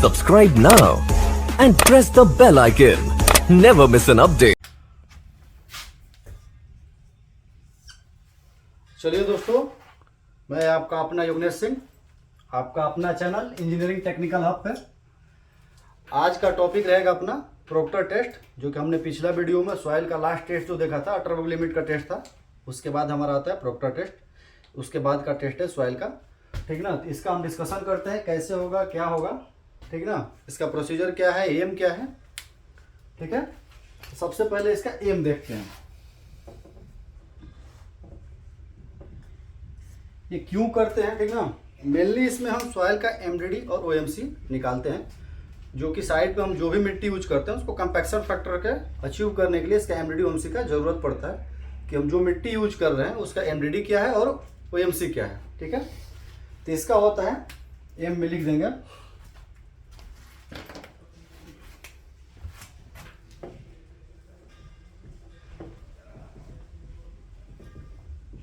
Subscribe now and press the bell icon. Never miss an update. चलिए दोस्तों, मैं आपका अपना योगेश सिंह, आपका अपना चैनल इंजीनियरिंग टेक्निकल हब पे। आज का टॉपिक रहेगा अपना प्रोक्टर टेस्ट, जो कि हमने पिछला वीडियो में सॉइल का लास्ट टेस्ट जो देखा था, अटर लिमिट का टेस्ट था। उसके बाद हमारा आता है प्रोक्टर टेस्ट, उसके बाद का टेस्ट है सॉइल का। ठीक ना, इसका हम डिस्कशन करते हैं कैसे होगा, क्या होगा। ठीक ना, इसका प्रोसीजर क्या है, एम क्या है। ठीक है, सबसे पहले इसका एम देखते हैं। ये क्यों करते हैं, ठीक ना। मेनली इसमें हम सॉइल का एमडीडी और ओएमसी निकालते हैं, जो कि साइड पे हम जो भी मिट्टी यूज करते हैं उसको कंपैक्शन फैक्टर के अचीव करने के लिए इसका एमडीडी ओएमसी का जरूरत पड़ता है, कि हम जो मिट्टी यूज कर रहे हैं उसका एमडीडी क्या है और ओएमसी क्या है। ठीक है, तो इसका होता है एम में लिख देंगे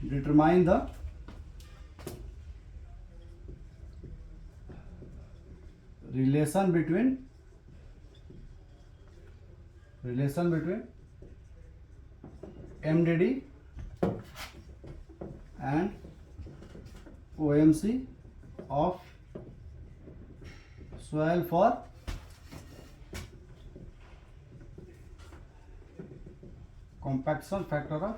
determine the relation between MDD and OMC of soil for compaction factor of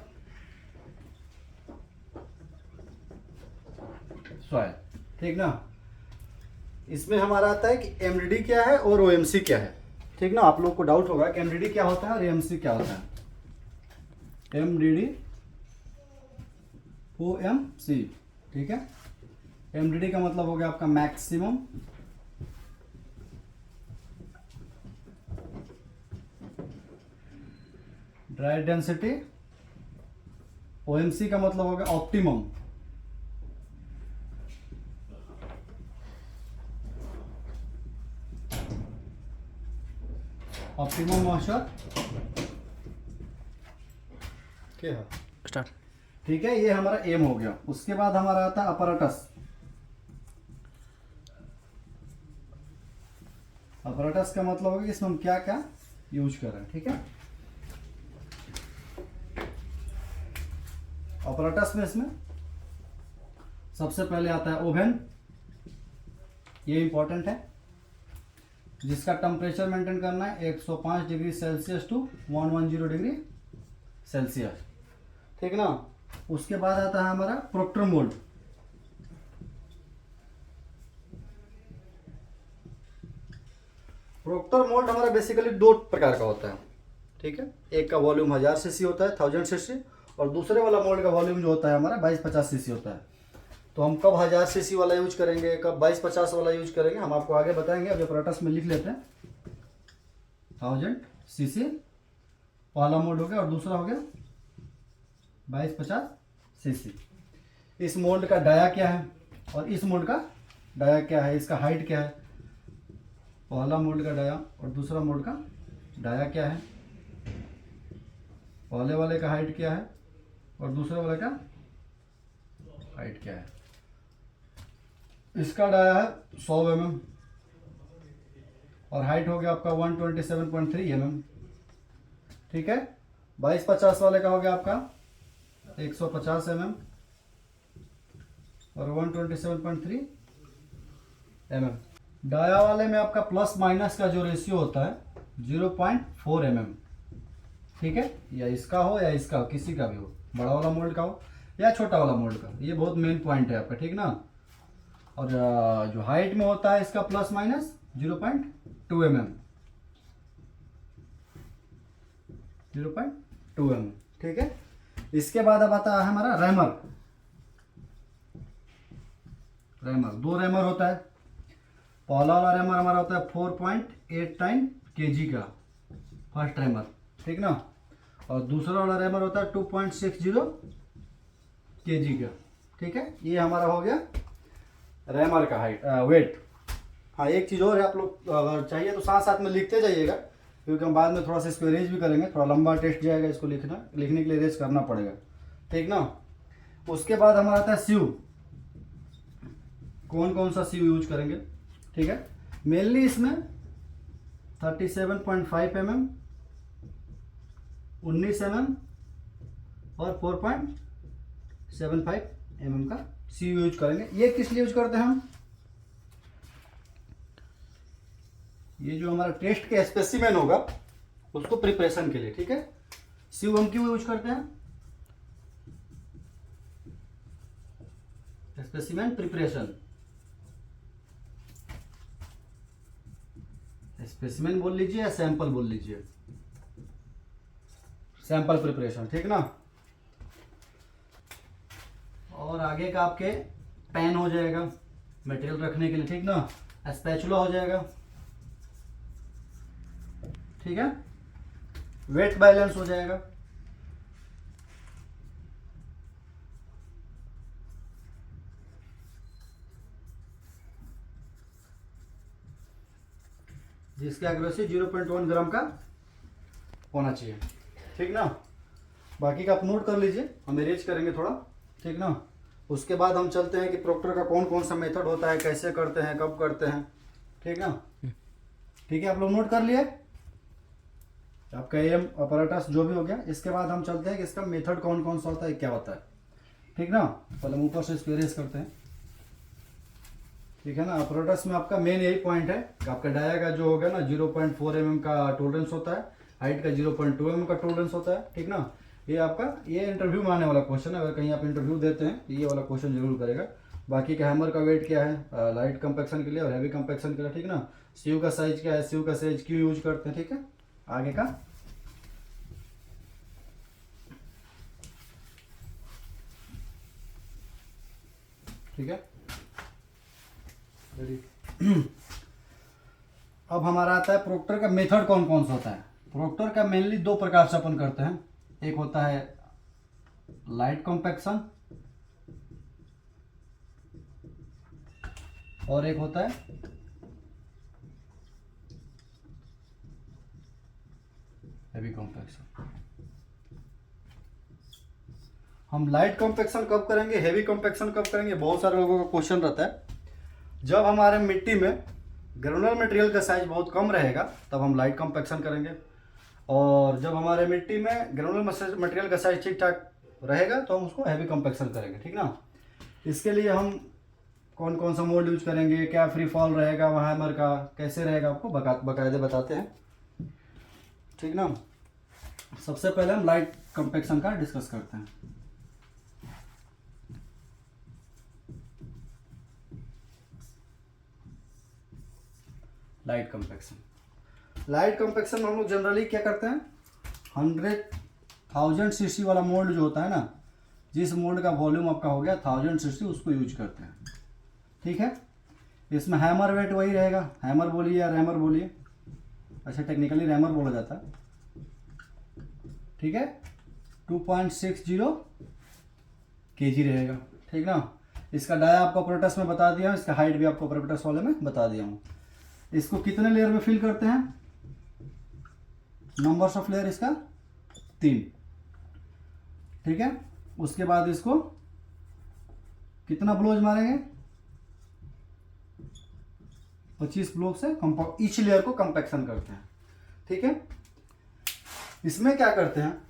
soil। ठीक ना, इसमें हमारा आता है कि एमडीडी क्या है और ओएमसी क्या है। ठीक ना, आप लोग को डाउट होगा कि एमडीडी क्या होता है और ओएमसी क्या होता है। एमडीडी ओएमसी, ठीक है। एमडीडी का मतलब हो गया आपका मैक्सिमम ड्राई डेंसिटी, ओएमसी का मतलब हो गया ऑप्टिमम मॉइस्चर। क्या है स्टार्ट। ठीक है, ये हमारा एम हो गया। उसके बाद हमारा आता है अपैरेटस। अपैरेटस का मतलब होगा इसमें हम क्या क्या यूज कर रहे हैं। ठीक है, अपैरेटस में इसमें सबसे पहले आता है ओवन। ये इंपॉर्टेंट है, जिसका टेम्परेचर मेंटेन करना है 105 degree Celsius to 110 degree Celsius. ठीक ना, उसके बाद आता है हमारा प्रोक्टर मोल्ड। प्रोक्टर मोल्ड हमारा बेसिकली दो प्रकार का होता है। ठीक है, एक का वॉल्यूम 1000 सीसी होता है, 1000 सीसी, और दूसरे वाला मोल्ड का वॉल्यूम जो होता है हमारा 2250 सीसी होता है। तो हम कब 1000 सीसी वाला यूज करेंगे, कब 2250 वाला यूज करेंगे, हम आपको आगे बताएंगे। अभी अपैरेटस में लिख लेते हैं 1000 सीसी पहला मोल्ड हो गया, और दूसरा हो गया 2250 सीसी। इस मोल्ड का डाया क्या है और इस मोल्ड का डाया क्या है, इसका हाइट क्या है। पहला मोल्ड का डाया और दूसरा मोल्ड का डाया क्या है, पहले वाले का हाइट क्या है और दूसरे वाले का हाइट क्या है। इसका डाया है 100 mm और हाइट हो गया आपका 127.3 mm। ठीक है, 2250 वाले का हो गया आपका 150 mm और 127.3 mm। डाया वाले में आपका प्लस माइनस का जो रेशियो होता है 0.4 mm। ठीक है, या इसका हो या इसका हो, किसी का भी हो, बड़ा वाला मोल्ड का हो या छोटा वाला मोल्ड का। ये बहुत मेन पॉइंट है आपका। ठीक ना, और जो हाइट में होता है इसका प्लस माइनस 0.2 mm। 0.2 mm। ठीक है, इसके बाद अब आता है हमारा रैमर। दो रैमर होता है। पहला वाला रैमर हमारा होता है 4.89 kg का, फर्स्ट रैमर। ठीक ना, और दूसरा वाला रैमर होता है 2.60 kg का। ठीक है, ये हमारा हो गया रैमर का हाइट वेट। हाँ, एक चीज़ और है, आप लोग अगर चाहिए तो साथ साथ में लिखते जाइएगा, क्योंकि हम बाद में थोड़ा सा इसको अरेंज भी करेंगे। थोड़ा लंबा टेस्ट जाएगा, इसको लिखने के लिए अरेंज करना पड़ेगा। ठीक ना, उसके बाद हमारा आता है सीयू। कौन कौन सा सीयू यूज करेंगे। ठीक है, मेनली इसमें 37.5 mm, 19 mm और 4.75 mm का सीयू यूज करेंगे। ये किस लिए यूज करते हैं हम? ये जो हमारा टेस्ट के स्पेसिमेन होगा उसको प्रिपरेशन के लिए, ठीक है। सीयू हम क्यों यूज करते हैं? स्पेसिमेन प्रिपरेशन, स्पेसिमेन बोल लीजिए या सैंपल बोल लीजिए, सैंपल प्रिपरेशन, ठीक ना। और आगे का आपके पेन हो जाएगा मटेरियल रखने के लिए, ठीक ना। स्पैचुला हो जाएगा, ठीक है। वेट बैलेंस हो जाएगा, जिसकी एक्यूरेसी 0.1 ग्राम का होना चाहिए, ठीक ना। बाकी का आप नोट कर लीजिए, हम अरेंज करेंगे थोड़ा, ठीक ना। उसके बाद हम चलते हैं कि प्रोक्टर का कौन कौन सा मेथड होता है, कैसे करते हैं, कब करते हैं, ठीक ना। ठीक है, आप लोग नोट कर लिए आपका एम अपराटस जो भी हो गया। इसके बाद हम चलते हैं कि इसका मेथड कौन कौन सा होता है, क्या होता है, ठीक ना। पहले हम ऊपर से इसको अरेंज करते हैं, ठीक है ना। अपराटस में आपका मेन यही पॉइंट है कि आपका डाया का जो होगा ना 0.4 mm का टोलरेंस होता है, हाइट का 0.2 mm का टोलरेंस होता है, ठीक ना। ये आपका ये इंटरव्यू में आने वाला क्वेश्चन है, अगर कहीं आप इंटरव्यू देते हैं तो ये वाला क्वेश्चन जरूर करेगा। बाकी का हैमर का वेट क्या है लाइट कंपैक्शन के लिए और हैवी कंपैक्शन के लिए, ठीक ना। सीयू का साइज क्या है, सीयू का साइज क्यों यूज करते हैं, ठीक है। आगे का ठीक है, रेडी। अब हमारा आता है प्रोक्टर का मेथड कौन कौन सा होता है। प्रोक्टर का मेनली दो प्रकार से अपन करते हैं, एक होता है लाइट कॉम्पैक्शन और एक होता है हैवी कॉम्पैक्शन। हम लाइट कॉम्पैक्शन कब करेंगे, हैवी कॉम्पैक्शन कब करेंगे, बहुत सारे लोगों का क्वेश्चन रहता है। जब हमारे मिट्टी में ग्रेनुलर मटेरियल का साइज बहुत कम रहेगा तब हम लाइट कॉम्पैक्शन करेंगे, और जब हमारे मिट्टी में ग्रेनुलर मटेरियल का साइज ठीक ठाक रहेगा तो हम उसको हैवी कॉम्पैक्शन करेंगे, ठीक ना। इसके लिए हम कौन कौन सा मोल्ड यूज करेंगे, क्या फ्री फॉल रहेगा वहाँ हैमर का, कैसे रहेगा, आपको बाकायदे बताते हैं, ठीक ना। सबसे पहले हम लाइट कॉम्पैक्शन का डिस्कस करते हैं। लाइट कॉम्पैक्शन में हम लोग जनरली क्या करते हैं, 100,000 सीसी वाला मोल्ड जो होता है ना, जिस मोल्ड का वॉल्यूम आपका हो गया 1000 सीसी, उसको यूज करते हैं, ठीक है। इसमें हैमर वेट वही रहेगा, हैमर बोलिए या रैमर बोलिए, अच्छा टेक्निकली रैमर बोला जाता है, ठीक है। 2.60 kg रहेगा, ठीक ना। इसका डाया आपको अपरेटस में बता दिया हूँ, इसका हाइट भी आपको अपरेटस वाले में बता दिया हूँ। इसको कितने लेयर में फिल करते हैं, नंबर्स ऑफ लेयर इसका 3, ठीक है। उसके बाद इसको कितना ब्लोज मारेंगे, 25 ब्लोक से ईच लेयर को कंपैक्शन करते हैं, ठीक है। इसमें क्या करते हैं,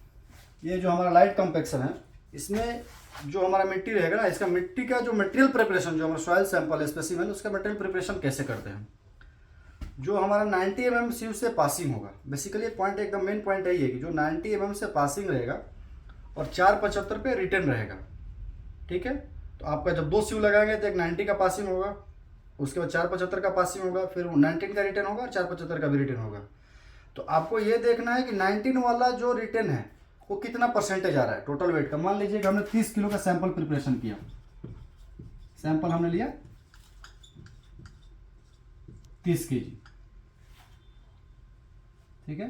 ये जो हमारा लाइट कंपैक्शन है, इसमें जो हमारा मिट्टी रहेगा ना, इसका मिट्टी का जो मटेरियल प्रिपरेशन, जो हमारा सॉइल सैंपल है स्पेसिमेन, उसका मटेरियल प्रिपरेशन कैसे करते हैं। जो हमारा 90 mm सीयू से पासिंग होगा, बेसिकली पॉइंट एकदम मेन पॉइंट यही है कि जो 90 mm से पासिंग रहेगा और 475 पे रिटर्न रहेगा, ठीक है। तो आपका जब 2 सीयू लगाएंगे तो एक 90 का पासिंग होगा, उसके बाद 475 का पासिंग होगा, फिर 19 का रिटर्न होगा और 475 का भी रिटर्न होगा। तो आपको ये देखना है कि 19 वाला जो रिटर्न है वो कितना परसेंटेज आ रहा है टोटल वेट का। मान लीजिए कि हमने 30 किलो का सैंपल प्रिपरेशन किया, सैंपल हमने लिया 30 kg, ठीक है,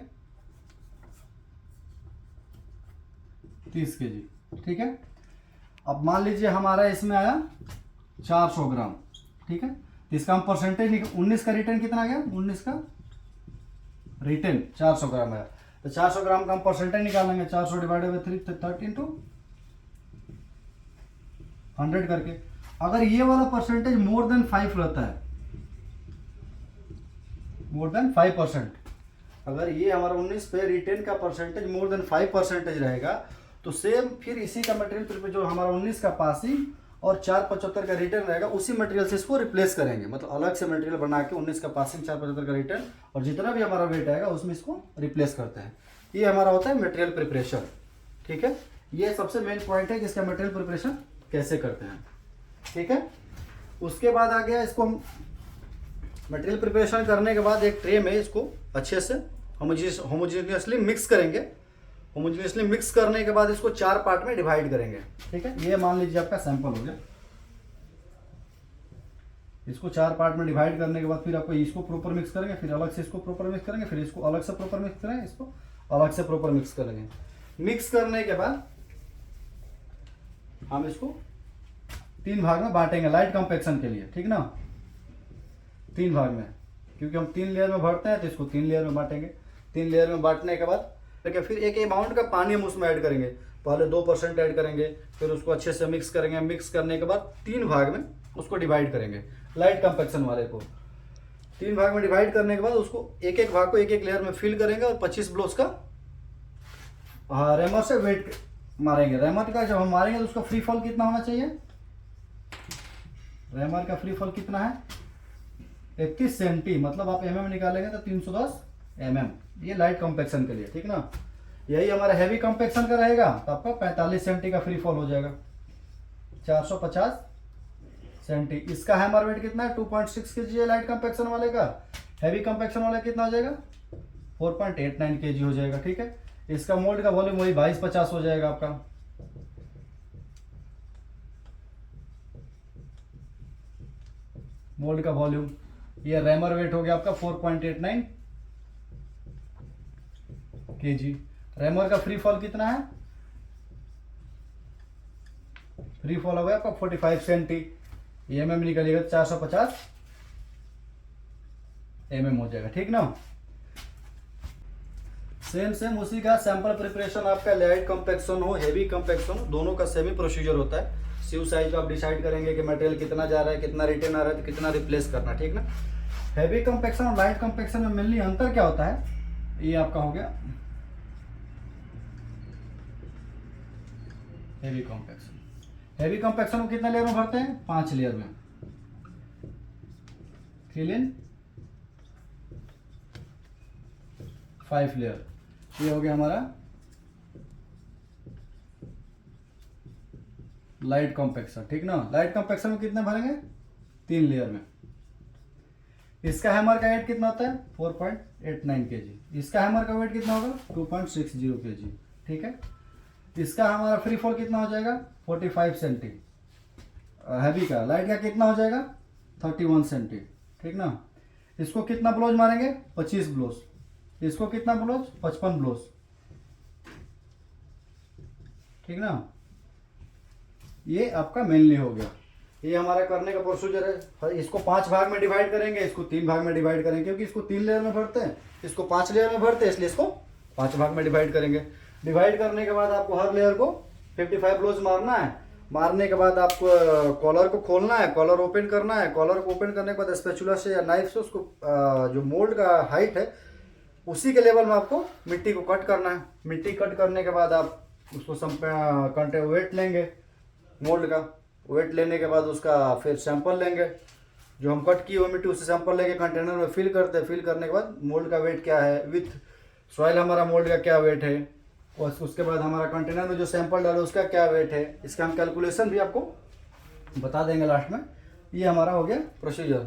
30 kg, ठीक है। अब मान लीजिए हमारा इसमें आया 400 ग्राम, ठीक है। तो इसका हम परसेंटेज 19 का रिटर्न कितना आ गया, 19 का रिटर्न 400 ग्राम आया, तो 400 ग्राम का हम परसेंटेज निकालेंगे, 400 डिवाइडेड बाई 3 13 टू 100 करके। अगर ये वाला परसेंटेज मोर देन 5 रहता है मोर देन 5%। अगर ये हमारा 19 पे रिटेन का परसेंटेज मोर देन 5% रहेगा तो सेम फिर इसी का मटेरियल पे जो हमारा 19 का पासिंग और 475 का रिटर्न रहेगा उसी मटेरियल से इसको रिप्लेस करेंगे। मतलब अलग से मटेरियल बना के 19 का पासिंग 475 का रिटर्न और जितना भी हमारा वेट आएगा उसमें इसको रिप्लेस करते हैं। ये हमारा होता है मटेरियल प्रिपरेशन। ठीक है, ये सबसे मेन पॉइंट है कि इसका मटेरियल प्रिपरेशन कैसे करते हैं। ठीक है, उसके बाद आ गया इसको मटेरियल प्रिपरेशन करने के बाद एक ट्रे में इसको अच्छे से होमोजीनियसली मिक्स करेंगे। होमोजीनियसली मिक्स करने के बाद इसको 4 पार्ट में डिवाइड करेंगे। ठीक है, ये मान लीजिए आपका सैंपल हो गया। इसको 4 पार्ट में डिवाइड करने के बाद फिर आपको इसको प्रॉपर मिक्स करेंगे, फिर अलग से इसको प्रॉपर मिक्स करेंगे, फिर इसको अलग से प्रॉपर मिक्स करेंगे, इसको अलग से प्रॉपर मिक्स करेंगे। मिक्स करने के बाद हम इसको 3 भाग में बांटेंगे लाइट कंपैक्शन के लिए। ठीक ना, 3 भाग में, क्योंकि हम 3 लेयर में भरते हैं तो इसको 3 लेयर में बांटेंगे। 3 लेयर में बांटने के बाद ठीक है, फिर एक अमाउंट का पानी हम उसमें ऐड करेंगे। पहले 2% ऐड करेंगे, फिर उसको अच्छे से मिक्स करेंगे। मिक्स करने के बाद 3 भाग में उसको डिवाइड करेंगे लाइट कंपैक्शन वाले को। 3 भाग में डिवाइड करने के बाद उसको एक एक भाग को एक एक लेयर में फिल करेंगे और 25 ब्लोस का रेमर से वेट मारेंगे। रेमर का जब हम मारेंगे तो उसका फ्री फॉल कितना होना चाहिए? रेमर का फ्री फॉल कितना है? 31 सेंटी। मतलब आप mm निकालेंगे तो 310 mm। ये लाइट कंपैक्शन के लिए। ठीक ना, यही हमारा हैवी कंपैक्शन का रहेगा तो आपका 45 सेंटी का फ्री फॉल हो जाएगा, 450 सेंटी। इसका हैमर वेट कितना है? 2.6 kg है लाइट कंपैक्शन वाले का। हैवी कंपैक्शन वाला कितना हो जाएगा? 4.89 kg हो जाएगा। ठीक है, इसका मोल्ड का वॉल्यूम वही 2250 हो जाएगा आपका। मोल्ड का वॉल्यूम। ये रेमर वेट हो गया आपका 4.89 kg। रेमर का फ्री फॉल कितना है? फ्री फॉल हो गया आपका 45 सेंटी। mm निकलेगा 450 mm हो जाएगा। ठीक ना, सेम उसी का सैंपल प्रिपरेशन आपका लाइट कंपैक्शन हो हैवी कंपैक्शन हो दोनों का सेम ही प्रोसीजर होता है। सीव साइज को आप डिसाइड करेंगे कि मटेरियल कितना जा रहा है, कितना रिटर्न आ रहा है, तो कितना रिप्लेस करना। ठीक ना, हैवी कंपैक्शन और लाइट कंपैक्शन में मेनली अंतर क्या होता है? ये आपका हो गया हैवी कंपैक्शन। हैवी कंपैक्शन को कितना लेयर में भरते हैं? 5 लेयर में। Fill in 5 layer. ये हो गया हमारा लाइट कंपैक्शन। ठीक ना, लाइट कंपैक्शन में कितने भरेंगे? 3 लेयर में। इसका हैमर का वेट कितना होता है? 4.89 kg। इसका हैमर का वेट कितना होगा? 2.60 kg। ठीक है, इसका हमारा फ्री फॉल कितना हो जाएगा? 45 सेंटी। हैवी का लाइट का कितना हो जाएगा? 31 सेंटी। ठीक ना, इसको कितना ब्लोज मारेंगे? 25 ब्लोज। इसको कितना ब्लोज? 55 ब्लोज। ठीक ना, ये आपका मेनली हो गया। ये हमारा करने का प्रोसीजर है। इसको 5 भाग में डिवाइड करेंगे, इसको 3 भाग में डिवाइड करेंगे, क्योंकि इसको 3 लेयर में भरते हैं, इसको 5 लेयर में भरते हैं, इसलिए इसको 5 भाग में डिवाइड करेंगे। डिवाइड करने के बाद आपको हर लेयर को 55 ब्लोज मारना है। मारने के बाद आपको कॉलर को खोलना है, कॉलर ओपन करना है। कॉलर को ओपन करने के बाद स्पैचुला से या नाइफ से उसको जो मोल्ड का हाइट है उसी के लेवल में आपको मिट्टी को कट करना है। मिट्टी कट करने के बाद आप उसको वेट लेंगे, मोल्ड का वेट लेने के बाद उसका फिर सैंपल लेंगे, जो हम कट किए हुए मिट्टी उससे सैंपल लेके कंटेनर में फिल करते हैं। फिल करने के बाद मोल्ड का वेट क्या है, विथ सॉइल हमारा मोल्ड का क्या वेट है, और उसके बाद हमारा कंटेनर में जो सैंपल डाले उसका क्या वेट है, इसका हम कैलकुलेशन भी आपको बता देंगे लास्ट में। ये हमारा हो गया प्रोसीजर।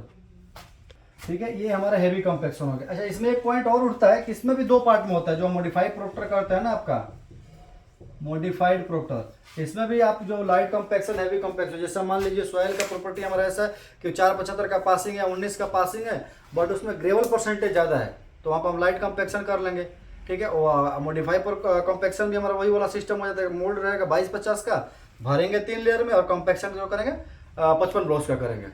ठीक है, ये हमारा हैवी कंपैक्शन हो गया। अच्छा, इसमें एक पॉइंट और उठता है कि इसमें भी 2 पार्ट में होता है। जो मॉडिफाइड प्रोक्टर करते हैं ना, आपका मॉडिफाइड प्रोक्टर, इसमें भी आप जो लाइट कंपैक्शन हैवी कंपैक्शन, जैसे मान लीजिए सॉइल का प्रॉपर्टी हमारा ऐसा है कि 475 का पासिंग है, 19 का पासिंग है, बट उसमें ग्रेवल परसेंटेज ज़्यादा है, तो वहाँ पर हम लाइट कंपैक्शन कर लेंगे। ठीक है, और मॉडिफाइड कंपैक्शन भी हमारा वही वाला सिस्टम हो जाता है। मोल्ड रहेगा 2250 का, भरेंगे 3 लेयर में, और कंपैक्शन जो करेंगे 55 ब्लोस का करेंगे।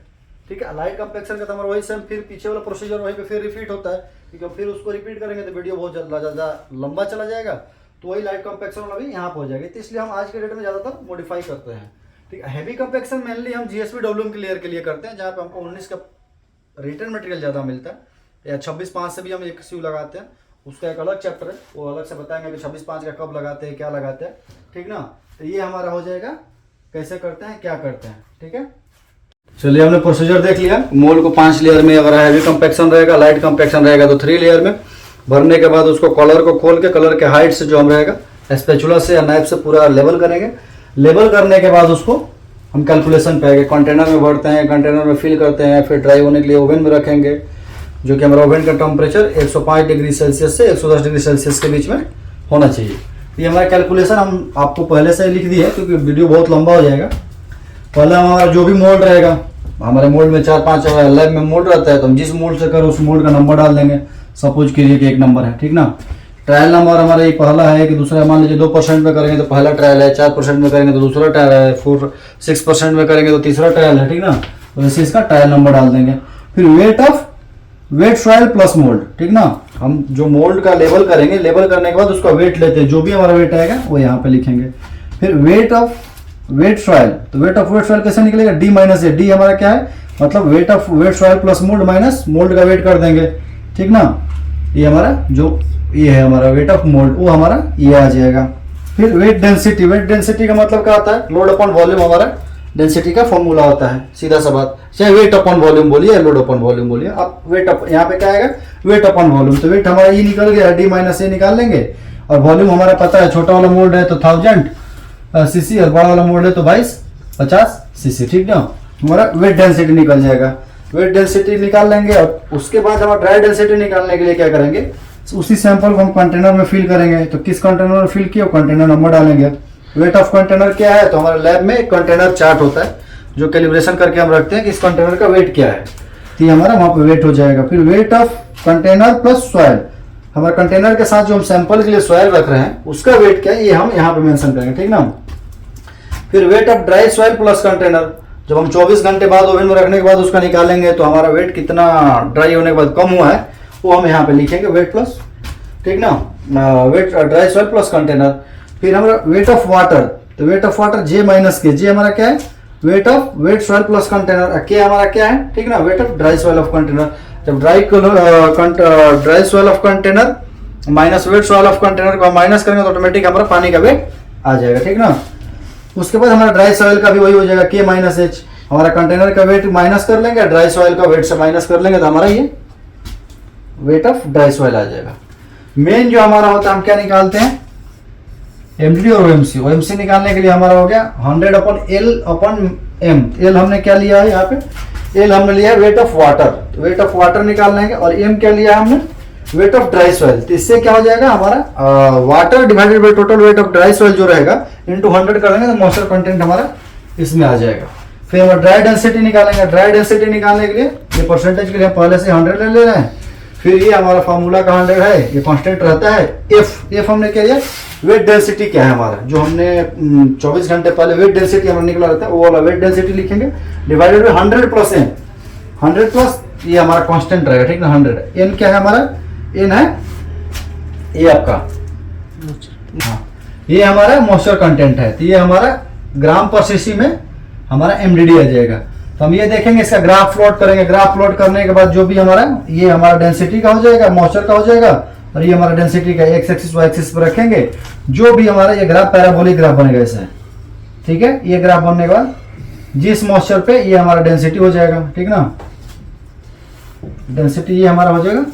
ठीक है, लाइट कंपैक्शन का तो हमारा वही सेम फिर पीछे वाला प्रोसीजर वहीं पे फिर रिपीट होता है, क्योंकि फिर उसको रिपीट करेंगे तो वीडियो बहुत ज़्यादा लंबा चला जाएगा, तो वही लाइट कंपैक्शन वाला भी यहाँ पर हो जाएगा। तो इसलिए हम आज के डेट में ज़्यादातर मॉडिफाई करते हैं। ठीक है, हैवी कंपैक्शन मेनली हम GSP WM के लेयर के लिए करते हैं, जहाँ पे हमको 19 का रिटर्न मटेरियल ज़्यादा मिलता है। या 26/5 से भी हम एक स्यू लगाते हैं, उसका एक अलग चैप्टर है, वो अलग से बताएंगे कि 26/5 का कब लगाते हैं, क्या लगाते हैं, ठीक ना। तो ये हमारा हो जाएगा कैसे करते हैं, क्या करते हैं, ठीक है। चलिए हमने प्रोसीजर देख लिया। मोल्ड को 5 लेयर में, अगर हैवी कंपैक्शन रहेगा, लाइट कंपैक्शन रहेगा तो 3 लेयर में भरने के बाद उसको कलर को खोल के कलर के हाइट से जो हम रहेगा स्पैचुला से या नाइफ से पूरा लेवल करेंगे। लेवल करने के बाद उसको हम कैलकुलेशन पे आएंगे, कंटेनर में भरते हैं, कंटेनर में फिल करते हैं, फिर ड्राई होने के लिए ओवन में रखेंगे, जो कि हमारा ओवन का टेम्परेचर 105 डिग्री सेल्सियस से 110 डिग्री सेल्सियस के बीच में होना चाहिए। ये हमारा कैलकुलेशन हम आपको पहले से लिख दिए है, क्योंकि वीडियो बहुत लंबा हो जाएगा। पहले हमारा जो भी मोल्ड रहेगा, हमारे मोल्ड में 4-5 लैब में मोल्ड रहता है, तो हम जिस मोल्ड से करें उस मोल्ड का नंबर डाल देंगे। सपोज कीजिए कि 1 नंबर है, ठीक ना। ट्रायल नंबर हमारा ये पहला है कि दूसरा, मान लीजिए 2% में करेंगे तो पहला ट्रायल है, 4% में करेंगे तो दूसरा ट्रायल है, 6% में करेंगे तो तीसरा ट्रायल है, ठीक ना। तो ऐसे इसका ट्रायल नंबर डाल देंगे। फिर वेट सॉइल प्लस मोल्ड, ठीक ना। हम जो मोल्ड का लेवल करेंगे, लेवल करने के बाद उसका वेट लेते हैं, जो भी हमारा वेट आएगा वो यहाँ पे लिखेंगे। फिर वेट सॉइल, तो वेट सॉइल कैसे निकलेगा, D माइनस ए। डी हमारा क्या है, मतलब wait soil plus mould minus mould का वेट कर देंगे, ठीक ना। ये हमारा जो ये है हमारा वेट ऑफ मोल्ड, वो हमारा ये आ जाएगा। फिर वेट डेंसिटी का मतलब क्या होता है, लोड अपॉन वॉल्यूम हमारा डेंसिटी का फॉर्मूला होता है, सीधा सा बात। चाहे वेट अपॉन वॉल्यूम बोलिए या लोड अपॉन वॉल्यूम बोलिए, आप वेट अप यहाँ पे क्या आएगा, वेट अपॉन वॉल्यूम। तो वेट हमारा ये निकल गया, D माइनस ए निकाल लेंगे। और वॉल्यूम हमारा पता है, छोटा वाला मोल्ड है तो 1000 सीसी और बड़ा वाला मोल्ड है तो 50 सीसी, ठीक ना। हमारा वेट डेंसिटी निकल जाएगा। वेट डेंसिटी निकाल लेंगे और उसके बाद हमारा ड्राई डेंसिटी निकालने के लिए क्या करेंगे, उसी सैंपल को हम कंटेनर में फिल करेंगे। तो किस कंटेनर में फिल किया, कंटेनर नंबर डालेंगे। वेट ऑफ कंटेनर क्या है, तो हमारे लैब में एक कंटेनर चार्ट होता है जो कैलिब्रेशन करके हम रखते हैं कि इस कंटेनर का वेट क्या है, तो ये हमारा वहाँ पे वेट हो जाएगा। फिर weight of container plus soil, हमारे कंटेनर के साथ जो हम सैंपल के लिए सॉइल रख रहे हैं उसका वेट क्या है, ये हम यहाँ पे मेंशन करेंगे, ठीक ना। फिर wait of dry soil plus container, जब हम 24 घंटे बाद ओवन में रखने के बाद उसका निकालेंगे तो हमारा वेट कितना ड्राई होने के बाद कम हुआ है वो हम यहाँ पे लिखेंगे, वेट प्लस, ठीक ना, weight dry soil plus container. फिर हमारा वेट ऑफ वाटर, तो weight of water J minus K, J हमारा क्या है, वेट सॉइल प्लस कंटेनर, के हमारा क्या है, ठीक ना, weight of dry soil of container. जब dry soil of container minus weight soil of container को हम माइनस करेंगे तो ऑटोमेटिक हमारा पानी का वेट आ जाएगा, ठीक ना। उसके बाद हमारा ड्राई सॉइल का भी वही हो जाएगा, K माइनस H, हमारा कंटेनर का वेट माइनस कर लेंगे, ड्राई सॉइल का वेट से माइनस कर लेंगे तो हमारा ये वेट ऑफ ड्राई सॉइल आ जाएगा। मेन जो हमारा होता है, हम क्या निकालते हैं, MDD और OMC। OMC निकालने के लिए हमारा हो गया 100/L/M। L हमने क्या लिया है यहाँ पे, L हमने लिया है wait of water, wait of water निकाल लेंगे। और M क्या लिया हमने, वेट ऑफ ड्राई सॉइल। तो इससे क्या हो जाएगा, हमारा water divided by total weight of dry soil जो रहेगा इंटू 100 कर देंगे तो मॉइस्चर कंटेंट हमारा इसमें आ जाएगा। फिर हम ड्राई डेंसिटी निकालेंगे। ड्राई डेंसिटी निकालने के लिए ये परसेंटेज के लिए हम पहले से 100 ले रहे हैं। फिर ये हमारा फार्मूला का 100 है, ये कांस्टेंट रहता है। F हमने क्या लिया, वेट डेंसिटी क्या है हमारा, जो हमने 24 घंटे पहले वेट डेंसिटी हमारा निकला रहता है वो वाला वेट डेंसिटी लिखेंगे, divided by 100 plus N। 100 plus ये हमारा कांस्टेंट रहेगा, ठीक ना, 100। N क्या है हमारा, N है ये आपका, हाँ ये हमारा मॉइस्चर कंटेंट है, तो ये हमारा ग्राम पर सीसी में हमारा MDD आ जाएगा। तो हम ये देखेंगे, इसका ग्राफ प्लॉट करेंगे। ग्राफ प्लॉट करने के बाद जो भी हमारा ये हमारा डेंसिटी का हो जाएगा, मॉइस्चर का हो जाएगा, और ये हमारा डेंसिटी का एक्स एक्सिस वाई एक्सिस पर रखेंगे। जो भी हमारा ये ग्राफ पैराबोलिक ग्राफ बनेगा ऐसे, ठीक है। ये ग्राफ बनने के बाद जिस मॉइस्चर पे ये हमारा डेंसिटी हो जाएगा, ठीक ना, डेंसिटी ये हमारा हो जाएगा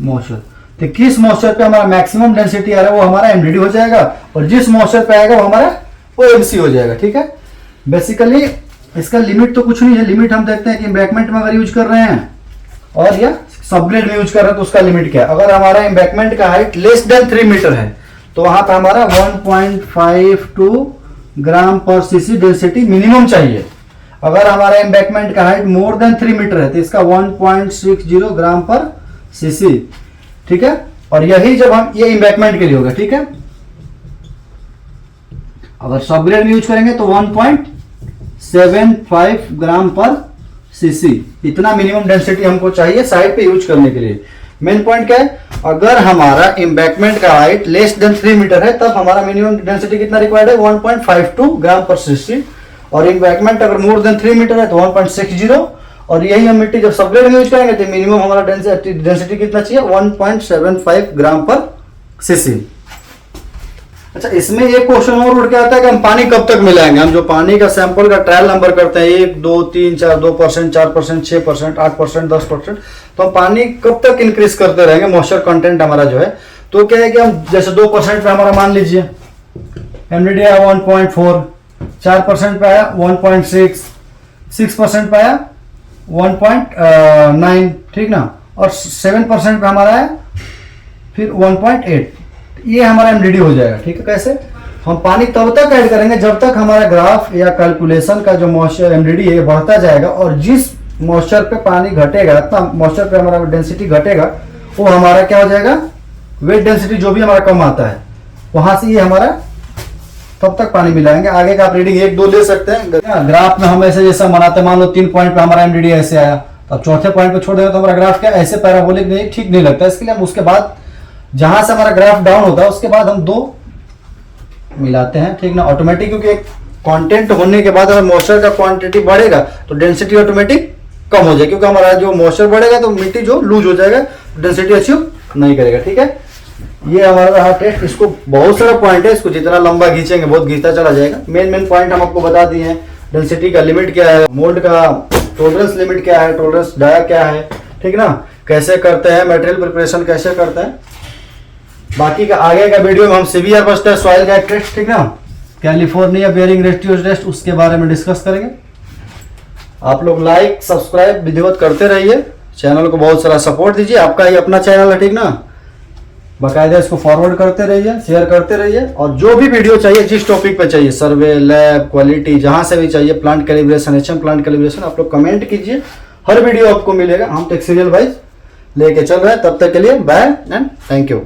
मॉइस्चर। तो किस मॉइस्चर पे हमारा मैक्सिमम डेंसिटी आ रहा है वो हमारा MDD हो जाएगा, और जिस मॉइस्चर पे आएगा वो हमारा OMC हो जाएगा, ठीक है। बेसिकली इसका लिमिट तो कुछ नहीं है। लिमिट हम देखते हैं कि एम्बैकमेंट में अगर यूज कर रहे हैं और या सबग्रेड में यूज कर रहे हैं तो उसका लिमिट क्या है। अगर हमारा एम्बैकमेंट का हाइट लेस देन 3 मीटर है तो वहां पर हमारा 1.52 ग्राम पर सीसी डेंसिटी मिनिमम चाहिए। अगर हमारा एम्बैकमेंट का हाइट मोर देन 3 मीटर है तो इसका 1.60 ग्राम पर सीसी, ठीक है। और यही जब हम ये एम्बैकमेंट के लिए होगा, ठीक है। अगर सबग्रेड में यूज करेंगे तो 1.75 ग्राम पर सीसी, इतना मिनिमम डेंसिटी हमको चाहिए साइड पे यूज करने के लिए। मेन पॉइंट क्या है, अगर हमारा एम्बैकमेंट का हाइट लेस देन 3 मीटर है तब हमारा मिनिमम डेंसिटी कितना रिक्वायर्ड है, 1.52 ग्राम पर सीसी। और एम्बैकमेंट अगर मोर देन 3 मीटर है तो 1.60, और यही हम मिट्टी जब सबग्रेड में यूज करेंगे तो मिनिमम हमारा डेंसिटी कितना चाहिए 1.75 ग्राम पर सीसी। अच्छा, इसमें एक क्वेश्चन और उठ के आता है कि हम पानी कब तक मिलाएंगे। हम जो पानी का सैंपल का ट्रायल नंबर करते हैं 1, 2, 3, 4, 2%, 4%, 6%, 8%, 10%, तो हम पानी कब तक इंक्रीज करते रहेंगे मॉइस्चर कंटेंट हमारा जो है। तो क्या है कि हम जैसे 2% पे हमारा मान लीजिए एमडीडी आया 1.4, 4% पे आया 1.6, 6% पे आया 1.9, ठीक ना, और 7% पे हमारा है फिर 1.8, ये हमारा एमडीडी हो जाएगा। ठीक है, कैसे हम पानी तब तक ऐड करेंगे जब तक हमारा ग्राफ या कैलकुलेशन का जो मॉइस्चर एमडीडी है बढ़ता जाएगा, और जिस मॉइस्चर पे पानी घटेगा, इतना मॉइस्चर पे हमारा डेंसिटी घटेगा, वो हमारा क्या हो जाएगा, वेट डेंसिटी जो भी हमारा कम आता है वहां से ये हमारा तब तक पानी मिलाएंगे। आगे का आप रीडिंग 1, 2 ले सकते हैं। ग्राफ में हम ऐसे जैसा बनाते हैं, मान लो 3 पॉइंट पे हमारा एमडीडी ऐसे आया, तो अब चौथे पॉइंट पे छोड़ देंगे तो हमारा ग्राफ क्या ऐसे पैराबोलिक नहीं, ठीक नहीं लगता। इसके लिए हम उसके बाद जहां से हमारा ग्राफ डाउन होता है उसके बाद हम 2 मिलाते हैं, ठीक ना, ऑटोमेटिक, क्योंकि एक कंटेंट होने के बाद अगर मॉइस्चर का क्वांटिटी बढ़ेगा तो डेंसिटी ऑटोमेटिक कम हो जाएगी, क्योंकि हमारा जो मॉइस्चर बढ़ेगा तो मिट्टी जो लूज हो जाएगा, डेंसिटी अचीव नहीं करेगा। ठीक है, ये हमारा रहा टेस्ट। इसको बहुत सारा पॉइंट है, इसको जितना लंबा खींचेंगे बहुत खींचता चला जाएगा। मेन पॉइंट हम आपको बता दिए हैं। डेंसिटी का लिमिट क्या है, मोल्ड का टॉलरेंस लिमिट क्या है, टॉलरेंस डाया क्या है, ठीक ना, कैसे करते हैं, मटेरियल प्रिपरेशन कैसे करते हैं। बाकी का आगे का वीडियो में हम सीवीआर बस्टर सॉइल का टेस्ट, ठीक ना, कैलिफोर्निया बेयरिंग रेस्टियोज टेस्ट, उसके बारे में डिस्कस करेंगे। आप लोग लाइक सब्सक्राइब विधिवत करते रहिए, चैनल को बहुत सारा सपोर्ट दीजिए। आपका ही अपना चैनल है, ठीक ना, बाकायदा इसको फॉरवर्ड करते रहिए, शेयर करते रहिए। और जो भी वीडियो चाहिए, जिस टॉपिक पे चाहिए, सर्वे, लैब, क्वालिटी, जहां से भी चाहिए, plant calibration, HM plant calibration, आप लोग कमेंट कीजिए, हर वीडियो आपको मिलेगा। हम टेक सीरियल वाइज लेके चल रहे हैं। तब तक के लिए बाय एंड थैंक यू।